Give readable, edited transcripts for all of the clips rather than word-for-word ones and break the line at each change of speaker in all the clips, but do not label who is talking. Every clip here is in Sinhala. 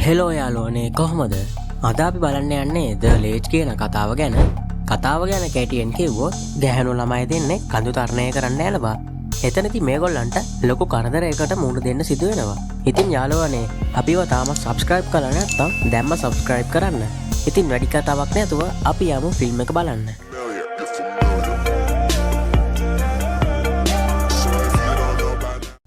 හෙලෝ යාලුවනේ කොහොමද? අද අපි බලන්න යන්නේ ද ලේජ් කියන කතාව ගැන. කතාව ගැන කැටියෙන් කිව්වොත් ගැහැණු ළමයි දෙන්නෙක් කඳු තරණය කරන්න යනවා. එතනදි මේගොල්ලන්ට ලොකු කරදරයකට මුහුණ දෙන්න සිදු වෙනවා. ඉතින් යාළුවනේ අපිව තාම සබ්ස්ක්‍රයිබ් කරලා නැත්නම් දැම්ම සබ්ස්ක්‍රයිබ් කරන්න. ඉතින් වැඩි කතාවක් නැතුව අපි යමු ෆිල්ම් එක බලන්න.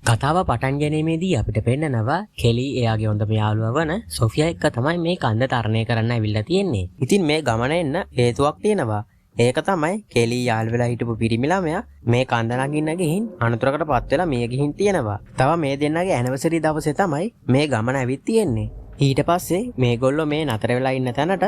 කතාව පටන් ගැනීමේදී අපිට පෙන්නනවා කෙලි එයාගේ හොඳම යාළුවා වන සොෆියා එක්ක තමයි මේ කන්ද තරණය කරන්න ඇවිල්ලා තියෙන්නේ. ඉතින් මේ ගමන එන්න හේතුවක් තියෙනවා. ඒක තමයි කෙලි යාළු වෙලා හිටපු පිරිමි ළමයා මේ කන්ද නගින්න ගිහින් අනතුරකටපත් වෙලා මිය ගිහින් තියෙනවා. තව මේ දෙන්නගේ ඇනිවර්සරි දවසේ තමයි මේ ගමන ඇවිත් තියෙන්නේ. ඊට පස්සේ මේගොල්ලෝ මේ නතර වෙලා ඉන්න තැනට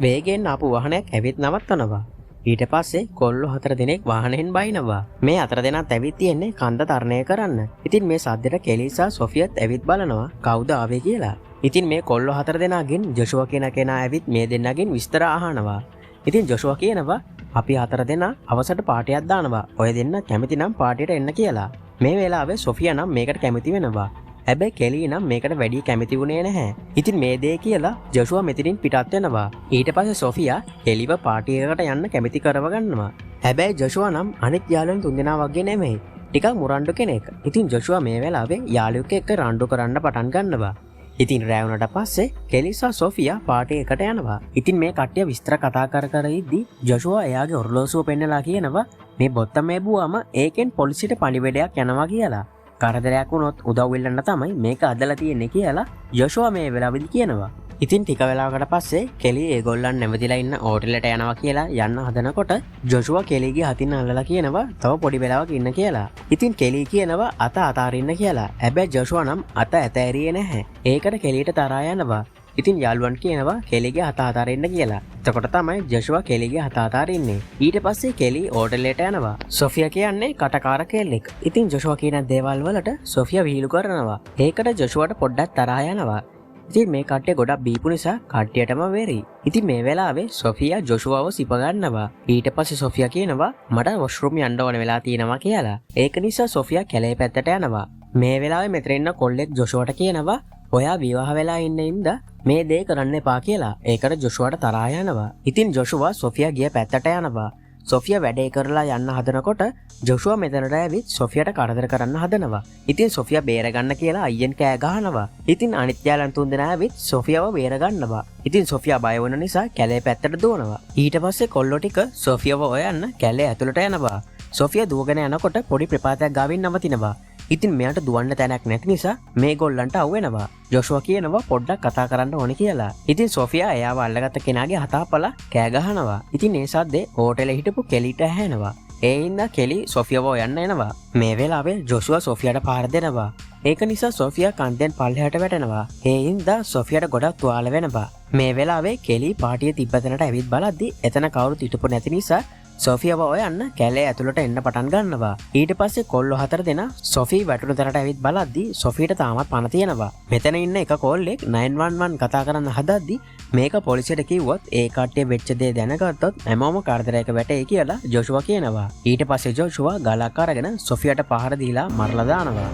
වේගෙන් ආපු වාහනයක් ඇවිත් නවත්තනවා. ඊට පස්සේ කොල්ලෝ 4 දෙනෙක් වාහනයෙන් බයිනවා. මේ 4 දෙනාත් ඇවිත් තියෙන්නේ කන්ද තරණය කරන්න. ඉතින් මේ සද්දෙට කෙලි සහ සොෆියත් ඇවිත් බලනවා කවුද ආවේ කියලා. ඉතින් මේ කොල්ලෝ 4 දෙනාගෙන් ජොෂුවා කියන කෙනා ඇවිත් මේ දෙන්නගෙන් විස්තර අහනවා. ඉතින් ජොෂුවා කියනවා අපි 4 දෙනා අවසට පාටියක් දානවා. ඔය දෙන්න කැමති නම් පාටියට එන්න කියලා. මේ වෙලාවේ සොෆියා නම් මේකට කැමති වෙනවා. හැබැයි කෙලි නම් මේකට වැඩි කැමති වුණේ නැහැ. ඉතින් මේ දේ කියලා ජොෂුවා මෙතනින් පිටත් වෙනවා. ඊට පස්සේ සොෆියා කෙලිව පාටි එකකට යන්න කැමති කරව ගන්නවා. හැබැයි ජොෂුවා නම් අනිත් යාළුවන් තුන්දෙනා වගේ නෙමෙයි. ටිකක් මුරණ්ඩු කෙනෙක්. ඉතින් ජොෂුවා මේ වෙලාවේ යාළුවෙක් එක්ක රණ්ඩු කරන්න පටන් ගන්නවා. ඉතින් රෑ වුණාට පස්සේ කෙලි සහ සොෆියා පාටි එකට යනවා. ඉතින් මේ කට්ටිය විස්තර කතා කර ඉද්දි ජොෂුවා එයාගේ ඔරලෝසුව පෙන්නලා කියනවා මේ බොත්තම එබුවාම ඒකෙන් පොලිසියට පණිවිඩයක් යනවා කියලා. කරදරයක් වුණොත් උදව් වෙන්න තමයි මේක අදලා තියෙන්නේ කියලා ජොෂුවා මේ වෙලාවෙදි කියනවා. ඉතින් ටික වෙලාවකට පස්සේ කෙලි ඒගොල්ලන් නැවතිලා ඉන්න හෝටලෙට යනවා කියලා යන්න හදනකොට ජොෂුවා කෙලිගේ අතින් අල්ලලා කියනවා තව පොඩි වෙලාවක් ඉන්න කියලා. ඉතින් කෙලි කියනවා අත අතාරින්න කියලා. හැබැයි ජොෂුවා නම් අත ඇතෑරියේ නැහැ. ඒකට කෙලියට තරහා යනවා. ඉතින් යාළුවන් කියනවා කෙලිගේ අත අතාරින්න කියලා. එතකොට තමයි ජොෂුවා කෙලිගේ අත අතාරින්නේ. ඊට පස්සේ කෙලි හෝටලෙට යනවා. සොෆියා කියන්නේ කටකාර කෙල්ලෙක්. ඉතින් ජොෂුවා කියන දේවල් වලට සොෆියා විහිළු කරනවා. ඒකට ජොෂුවාට පොඩ්ඩක් තරහා යනවා. ඉතින් මේ කට්ටිය ගොඩක් බීපු නිසා කට්ටියටම වෙරි. ඉතින් මේ වෙලාවේ සොෆියා ජොෂුවාව සිප ගන්නවා. ඊට පස්සේ සොෆියා කියනවා මට වොෂ්රූම් යන්න ඕන වෙලා තියෙනවා කියලා. ඒක නිසා සොෆියා කැලේ පැත්තට යනවා. මේ වෙලාවේ මෙතන ඉන්න කොල්ලෙක් ජොෂුවාට කියනවා ඔයා විවාහ වෙලා ඉන්න ඉඳ මේ දේ කරන්න එපා කියලා. ඒකට ජොෂුවාට තරහා යනවා. ඉතින් ජොෂුවා සොෆියා ගිය පැත්තට යනවා. සොෆියා වැඩේ කරලා යන්න හදනකොට ජොෂුවා මෙතනට ඇවිත් සොෆියාට කරදර කරන්න හදනවා. ඉතින් සොෆියා බේර ගන්න කියලා අයියෙන් කෑ ගහනවා. ඉතින් අනිත් යාළුවන් තුන්දෙනා ඇවිත් සොෆියාව බේර ගන්නවා. ඉතින් සොෆියා බය වුණ නිසා කැලේ පැත්තට දුවනවා. ඊට පස්සේ කොල්ලෝ ටික සොෆියාව හොයන්න කැලේ ඇතුළට යනවා. සොෆියා දුවගෙන යනකොට පොඩි ප්‍රපාතයක් ගාවින් නවතිනවා. ඉතින් මෙයාට දුවන්න තැනක් නැති නිසා මේ ගොල්ලන්ට අවුවෙනවා. ජොෂුවා කියනවා පොඩ්ඩක් කතා කරන්න ඕනේ කියලා. ඉතින් සොෆියා එයාව අල්ලගත්ත කෙනාගේ හතාපලා කෑ ගහනවා. ඉතින් ඒ සද්දේ හෝටලේ හිටපු කෙලිට ඇහෙනවා. ඒ හින්දා කෙලි සොෆියාව හොයන්න එනවා. මේ වෙලාවේ ජොෂුවා සොෆියාට පාර දෙනවා. ඒක නිසා සොෆියා කන්දෙන් පල්ලෙහාට වැටෙනවා. ඒ හින්දා සොෆියාට ගොඩක් තුවාල වෙනවා. මේ වෙලාවේ කෙලි පාටිය තිබ්බතැනට ඇවිත් බලද්දි එතන කවුරුත් හිටපු නැති නිසා සොෆියාව හොයන්න කැලේ ඇතුළට එන්න පටන් ගන්නවා. ඊට පස්සේ කොල්ලෝ 4 දෙනා සොෆී වැටුණු තැනට ඇවිත් බලද්දි සොෆීට තාමත් පණ තියෙනවා. මෙතන ඉන්න එක කොල්ලෙක් 911 කතා කරන්න හදද්දි මේක පොලිසියට කිව්වොත් ඒ කට්ටිය වෙච්ච දේ දැනගත්තොත් හැමෝම කරදරයක වැටේ කියලා ජොෂුවා කියනවා. ඊට පස්සේ ජොෂුවා ගලක් අරගෙන සොෆියාට පහර දීලා මරලා දානවා.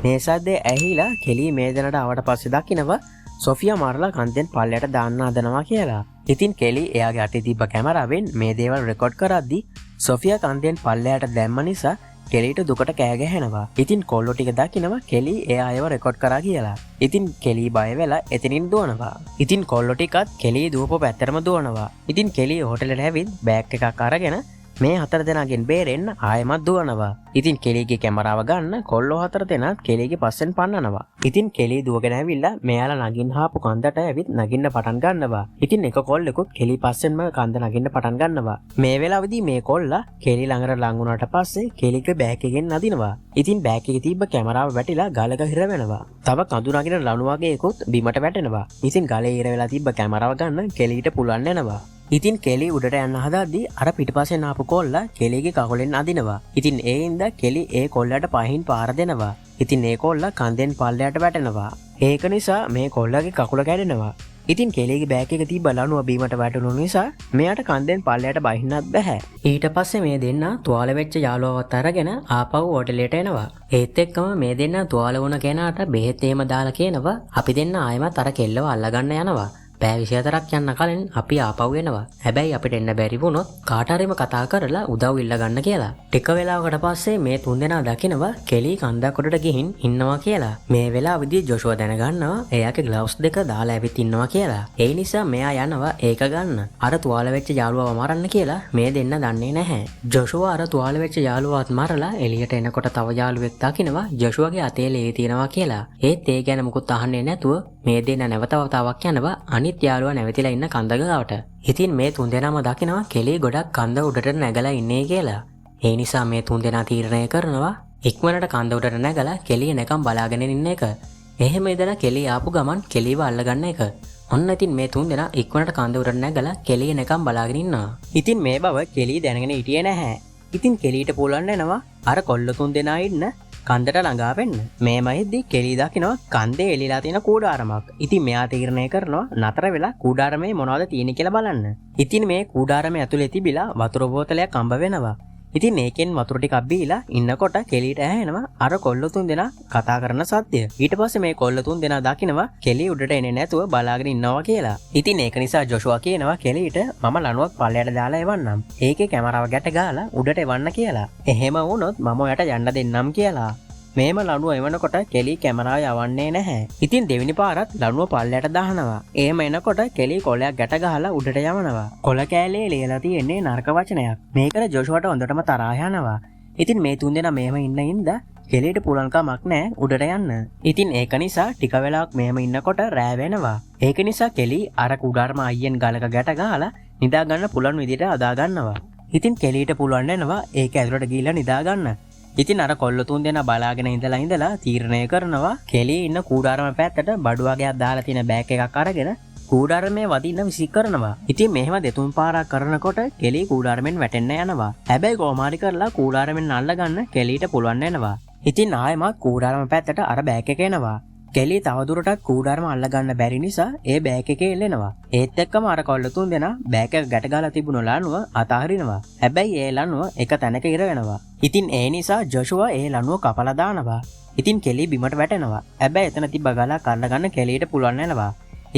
මේ සද්දේ ඇහිලා කෙලි මේ දෙනට ආවට පස්සේ දකිනවා සොෆියා මරලා කන්දෙන් පල්ලයට දාන්න හදනවා කියලා. ඉතින් කෙලි එයාගේ අතේ තිබ්බ කැමරාවෙන් මේ දේවල් රෙකෝඩ් කරද්දි සොෆියා කන්දෙන් පල්ලයට දැම්ම නිසා කෙලිට දුකට කෑ ගැහෙනවා. ඉතින් කොල්ලෝ ටික දකිනවා කෙලි එයා අයව රෙකෝඩ් කරා කියලා. ඉතින් කෙලි බය වෙලා එතනින් දුවනවා. ඉතින් කොල්ලෝ ටිකත් කෙලි දුවපු පැත්තටම දුවනවා. ඉතින් කෙලි හෝටලෙට ඇවිත් බෑග් එකක් අරගෙන මේ 4 දෙනාගෙන් බේරෙන්න ආයෙමත් දුවනවා. ඉතින් කෙලිගේ කැමරාව ගන්න කොල්ලෝ 4 දෙනාත් කෙලිගේ පස්සෙන් පන්නනවා. ඉතින් කෙලි දුවගෙන ඇවිල්ලා මෙයාලා නගින්න ආපු කන්දට ඇවිත් නගින්න පටන් ගන්නවා. ඉතින් එක කොල්ලෙකුත් කෙලි පස්සෙන්ම කන්ද නගින්න පටන් ගන්නවා. මේ වෙලාවේදී මේ කොල්ලා කෙලි ළඟට ලං වුණාට පස්සේ කෙලිගේ බෑග් එකෙන් නදිනවා. ඉතින් බෑග් එකේ තිබ්බ කැමරාව වැටිලා ගලක හිර වෙනවා. තව කඳු නගින ලණු වගේ එකකුත් බිමට වැටෙනවා. ඉතින් ගලේ හිර වෙලා තිබ්බ කැමරාව ගන්න කෙලිට පුළුවන් වෙනවා. ඉතින් කෙලි උඩට යන්න හදද්දී අර පිටිපස්සෙන් ආපු කොල්ලා කෙලිගේ කකුලෙන් අදිනවා. ඉතින් ඒ හින්දා කෙලි ඒ කොල්ලට පහින් පාර දෙනවා. ඉතින් ඒ කොල්ලා කන්දෙන් පල්ලයට වැටෙනවා. ඒක නිසා මේ කොල්ලගේ කකුල කැඩෙනවා. ඉතින් කෙලිගේ බෑග් එක තිබ්බ ලණුව බීමට වැටුණු නිසා මෙයාට කන්දෙන් පල්ලයට බහින්නත් බැහැ. ඊට පස්සේ මේ දෙන්න තුවාල වෙච්ච යාළුවවත් අරගෙන ආපහු හෝටලයට එනවා. ඒත් එක්කම මේ දෙන්න තුවාල වුණ කෙනාට බෙහෙත් එහෙම දාලා කියනවා අපි දෙන්න ආයෙමත් අර කෙල්ලව අල්ලගන්න යනවා. පැය 24ක් යන්න කලින් අපි ආපහු එනවා. හැබැයි අපිට එන්න බැරි වුණොත් කාට හරිම කතා කරලා උදව් ඉල්ල ගන්න කියලා. ටික වෙලාවකට පස්සේ මේ තුන්දෙනා දකිනවා කෙලි කන්දක් උඩට ගිහින් ඉන්නවා කියලා. මේ වෙලාවෙදී ජොෂුවා දැනගන්නවා එයාගේ ග්ලව්ස් දෙක දාලා ඇවිත් ඉන්නවා කියලා. ඒ නිසා මෙයා යනවා ඒක ගන්න. අර තුවාල වෙච්ච යාළුවව මරන්න කියලා මේ දෙන්න දන්නේ නැහැ. ජොෂුවා අර තුවාල වෙච්ච යාළුවාත් මරලා එළියට එනකොට තව යාළුවෙක් දකිනවා ජොෂුවාගේ අතේ ලේ තියෙනවා කියලා. ඒත් ඒ ගැන මුකුත් අහන්නේ නැතුව මේ දෙන්න නැවත වතාවක් යනවා අනිත් යාළුවා නැවතිලා ඉන්න කන්ද ගාවට. ඉතින් මේ තුන්දෙනාම දකිනවා කෙලි ගොඩක් කන්ද උඩට නැගලා ඉන්නේ කියලා. ඒ නිසා මේ තුන්දෙනා තීරණය කරනවා ඉක්මනට කන්ද උඩට නැගලා කෙලිය නැකම් බලාගෙන ඉන්න එක. එහෙම ඉඳලා කෙලි ආපු ගමන් කෙලිව අල්ලගන්න එක. ඔන්න ඉතින් මේ තුන්දෙනා ඉක්මනට කන්ද උඩට නැගලා කෙලිය නැකම් බලාගෙන ඉන්නවා. ඉතින් මේ බව කෙලි දැනගෙන හිටියේ නැහැ. ඉතින් කෙලියට පුළුවන් වෙනවා අර කොල්ල තුන්දෙනා ඉන්න කන්දට ළඟා වෙන්න. මේමෙහිදී කෙලි දකිනවා කන්දේ එලිලා තියෙන කූඩාරමක්. ඉතින් මෙයා තීරණය කරනවා නතර වෙලා කූඩාරමේ මොනවද තියෙන්නේ කියලා බලන්න. ඉතින් මේ කූඩාරමේ ඇතුලේ තිබිලා වතුර බෝතලයක් අම්බ වෙනවා. ඉතින් මේකෙන් වතුර ටිකක් බීලා ඉන්නකොට කෙලිට ඇහෙනවා අර කොල්ල තුන්දෙනා කතා කරන සද්දය. ඊට පස්සේ මේ කොල්ල තුන්දෙනා දකිනවා කෙලි උඩට එන්නේ නැතුව බලාගෙන ඉන්නවා කියලා. ඉතින් ඒක නිසා ජොෂුවා කියනවා කෙලිට මම ලණුවක් පල්ලයට දාලා එවන්නම්. ඒකේ කැමරාව ගැට ගාලා උඩට එවන්න කියලා. එහෙම වුණොත් මම ඔයාට යන්න දෙන්නම් කියලා. මේම ලණුව එවනකොට කෙලි කැමරාව යවන්නේ නැහැ. ඉතින් දෙවෙනි පාරත් ලණුව පල්ලයට දානවා. එහෙම එනකොට කෙලි කොලයක් ගැට ගහලා උඩට යවනවා. කොල කෑල්ලේ ලියලා තියෙන්නේ නරක වචනයක්. මේකට ජොෂුවාට හොඳටම තරහා යනවා. ඉතින් මේ තුන්දෙනා මෙහෙම ඉන්න ඉඳ කෙලියට පුළුවන් කමක් නැහැ උඩට යන්න. ඉතින් ඒක නිසා ටික වෙලාවක් මෙහෙම ඉන්නකොට රෑ වෙනවා. ඒක නිසා කෙලි අර කුඩාරම අයියෙන් ගලක ගැට ගහලා නිදා ගන්න පුළුවන් විදිහට අදා ගන්නවා. ඉතින් කෙලියට පුළුවන් වෙනවා ඒක ඇතුළට ගිහිල්ලා නිදා ගන්න. ඉතින් අර කොල්ල තුන්දෙනා බලාගෙන ඉඳලා තීරණය කරනවා කෙලි ඉන්න කූඩාරම පැත්තට බඩු වගේක් දාලා තියෙන බෑග් එකක් අරගෙන කූඩාරමේ වදින්න විසික් කරනවා. ඉතින් මෙහෙම දෙතුන් පාරක් කරනකොට කෙලි කූඩාරමෙන් වැටෙන්න යනවා. හැබැයි කොහොමාරි කරලා කූඩාරමෙන් අල්ලගන්න කෙලිට පුළුවන් වෙනවා. ඉතින් ආයෙමත් කූඩාරම පැත්තට අර බෑග් එක එනවා. කෙලි තවදුරටත් කූඩාරම අල්ලගන්න බැරි නිසා ඒ බෑග් එකේ එල්ලෙනවා. ඒත් එක්කම අර කොල්ල තුන්දෙනා බෑග් එක ගැට ගාලා තිබුණු ලණුව අතහරිනවා. හැබැයි ඒ ලණුව එක තැනක ඉර වෙනවා. ඉතින් ඒ නිසා ජොෂුවා ඒ ලණුව කපලා දානවා. ඉතින් කෙලි බිමට වැටෙනවා. හැබැයි එතන තිබ්බ ගලක් අල්ලගන්න කෙලියට පුළුවන් වෙනවා.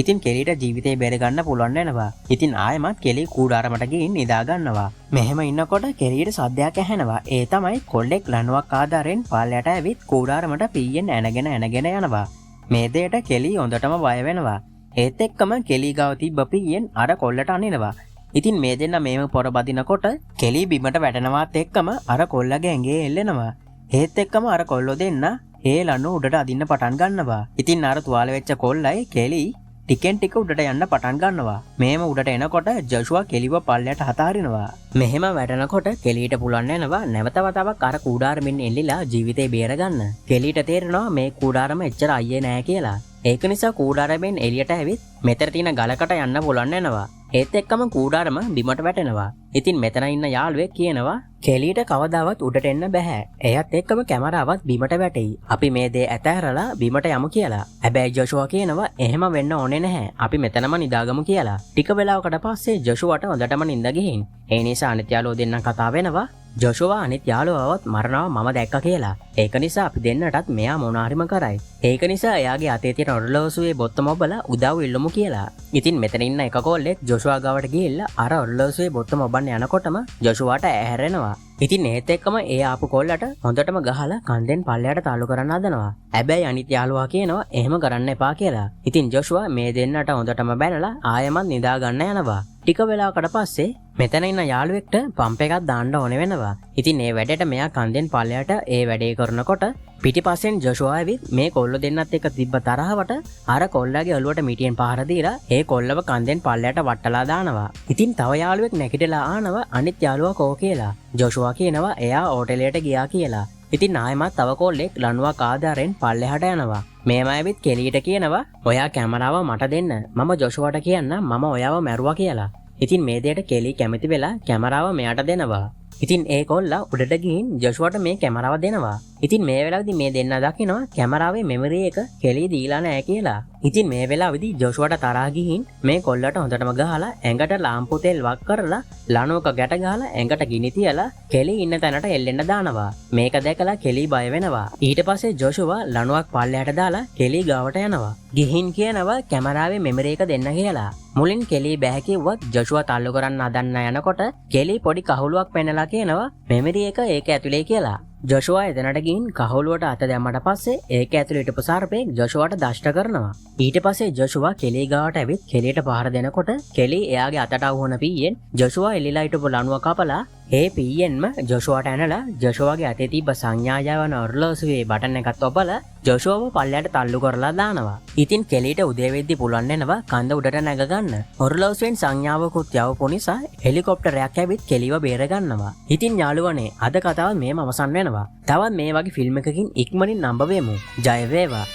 ඉතින් කෙලිට ජීවිතේ බේර ගන්න පුළුවන් වෙනවා. ඉතින් ආයෙමත් කෙලි කූඩාරමට ගිහින් නිදා ගන්නවා. මෙහෙම ඉන්නකොට කෙලියට සද්දයක් ඇහෙනවා. ඒ තමයි කොල්ලෙක් ලණුවක් ආධාරයෙන් පාලයට ඇවිත් කූඩාරමට පීයෙන් ඇනගෙන යනවා. මේ දෙයට කෙලි හොඳටම බය වෙනවා. ඒත් එක්කම කෙලි ගාව තිබ්බ පීයෙන් අර කොල්ලට අනිනවා. ඉතින් මේ දෙන්න මේම පොර බදිනකොට කෙලි බිමට වැටෙනවත් එක්කම අර කොල්ලගේ ඇඟේ එල්ලෙනවා. ඒත් එක්කම අර කොල්ලෝ දෙන්න ඒ ලණුව උඩට අදින්න පටන් ගන්නවා. ඉතින් අර තුවාල වෙච්ච කොල්ලයි කෙලි ටිකෙන් ටික උඩට යන්න පටන් ගන්නවා. මේම උඩට එනකොට ජොෂුවා කෙලිව පල්ලයට හතාරිනවා. මෙහෙම වැටෙනකොට කෙලියට පුළුවන් වෙනවා නැවත වතාවක් අර කූඩාරමින් එල්ලිලා ජීවිතේ බේරගන්න. කෙලියට තේරෙනවා මේ කූඩාරම එච්චර අයියේ නෑ කියලා. ඒක නිසා කූඩාරමෙන් එළියට ඇවිත් මෙතන තියෙන ගලකට යන්න පුළුවන් වෙනවා. ඒත් එක්කම කූඩාරම බිමට වැටෙනවා. ඉතින් මෙතන ඉන්න යාළුවෙක් කියනවා කෙලියට කවදාවත් උඩට එන්න බෑ. එයත් එක්කම කැමරාවත් බිමට වැටෙයි. අපි මේ දේ ඇතහැරලා බිමට යමු කියලා. හැබැයි ජොෂුවා කියනවා එහෙම වෙන්න ඕනේ නැහැ. අපි මෙතනම නිදාගමු කියලා. ටික වෙලාවකට පස්සේ ජොෂුවාට හොඳටම නිින්ද ගිහින්. ඒ නිසා අනිත් යාළුවෝ දෙන්න කතා වෙනවා. ජොෂුවා අනිත් යාළුවවත් මරනවා මම දැක්ක කියලා. ඒක නිසා අපි දෙන්නටත් මෙයා මොනාරිම කරයි. ඒක නිසා එයාගේ අතේ තියෙන ඔරලෝසුවේ බොත්තම ඔබලා උදව් ඉල්ලමු කියලා. ඉතින් මෙතන ඉන්න එක කොල්ලෙක් ජොෂුවා ගාවට ගිහිල්ලා අර ඔරලෝසුවේ බොත්තම ඔබන්න යනකොටම ජොෂුවාට ඇහැරෙනවා. ඉතින් ඒත් එක්කම ඒ ආපු කොල්ලට හොඳටම ගහලා කන්දෙන් පල්ලයට තාලු කරන්න හදනවා. හැබැයි අනිත් යාළුවා කියනවා එහෙම කරන්න එපා කියලා. ඉතින් ජොෂුවා මේ දෙන්නට හොඳටම බැනලා ආයෙමත් නිදා ගන්න යනවා. ටික වෙලාවකට පස්සේ මෙතන ඉන්න යාළුවෙක්ට පම්ප් එකක් දාන්න ඕනේ වෙනවා. ඉතින් ඒ වැඩේට මෙයා කන්දෙන් පල්ලයට ඒ වැඩේ කරනකොට පිටිපස්සෙන් ජොෂුවා ඇවිත් මේ කොල්ල දෙන්නත් එක්ක තිබ්බ තරහවට අර කොල්ලගේ ඔළුවට මිටියෙන් පහර දීලා ඒ කොල්ලව කන්දෙන් පල්ලයට වට්ටලා දානවා. ඉතින් තව යාළුවෙක් නැගිටලා ආනවා අනිත් යාළුවා කෝ කියලා. ජොෂුවා කියනවා එයා හෝටලයට ගියා කියලා. ඉතින් ආයෙමත් තව කොල්ලෙක් ලණුවක් ආධාරයෙන් පල්ලෙහාට යනවා. මේම ඇවිත් කෙලියට කියනවා ඔයා කැමරාව මට දෙන්න. මම ජොෂුවාට කියන්න මම ඔයාව මැරුවා කියලා. ඉතින් මේ දෙයට කෙලි කැමති වෙලා කැමරාව මෙයාට දෙනවා. ඉතින් ඒ කොල්ලා උඩට ගිහින් ජොෂුවාට මේ කැමරාව දෙනවා. ඉතින් මේ වෙලාවේදී මේ දෙන්න දකිනවා කැමරාවේ මෙමරි එක කෙලි දීලා නැහැ කියලා. ඉතින් මේ වෙලාවේදී ජොෂුවාට තරහා ගිහින් මේ කොල්ලට හොඳටම ගහලා ඇඟට ලාම්පු තෙල් වක් කරලා ලණුවක ගැට ගහලා ඇඟට ගිනි තියලා කෙලි ඉන්න තැනට එල්ලෙන්න දානවා. මේක දැකලා කෙලි බය වෙනවා. ඊට පස්සේ ජොෂුවා ලණුවක් පල්ලයට දාලා කෙලි ගාවට යනවා. ගිහින් කියනවා කැමරාවේ මෙමරි එක දෙන්න කියලා. මුලින් කෙලි බෑ කිව්වත් ජොෂුවා තල්ලු කරන්න හදන්න යනකොට කෙලි පොඩි කහුලුවක් පෙන්නලා කියනවා මෙමරි එක ඒක ඇතුලේ කියලා. ජොෂුවා එතනට ගිහින් කහුලුවට අත දැම්මට පස්සේ ඒක ඇතුලේ හිටපු සර්පෙක් ජොෂුවාට දෂ්ට කරනවා. ඊට පස්සේ ජොෂුවා කෙලි ගාවට ඇවිත් කෙලියට පහර දෙනකොට කෙලි එයාගේ අතට අහුවන පීයෙන් ජොෂුවා එලිලා හිටපු ලණුව කපලා ඒ පීයෙන්ම ජොෂුවාට ඇනලා ජොෂුවාගේ අතේ තිබ්බ සංඥාජාවන ඔරලෝසුවේ බටන් එකත් ඔබලා ජොෂුවාව පල්ලයට තල්ලු කරලා දානවා. ඉතින් කෙලියට උදේ වෙද්දි පුළුවන් වෙනවා කන්ද උඩට නැග ගන්න. ඔරලෝසුවෙන් සංඥාවකුත් යවපු නිසා හෙලිකොප්ටරයක් ඇවිත් කෙලිව බේර ගන්නවා. ඉතින් යාළුවනේ අද කතාව මේම අවසන් වෙනවා. තවත් මේ වගේ ෆිල්ම් එකකින් ඉක්මනින් නම්බ වෙමු. ජය වේවා.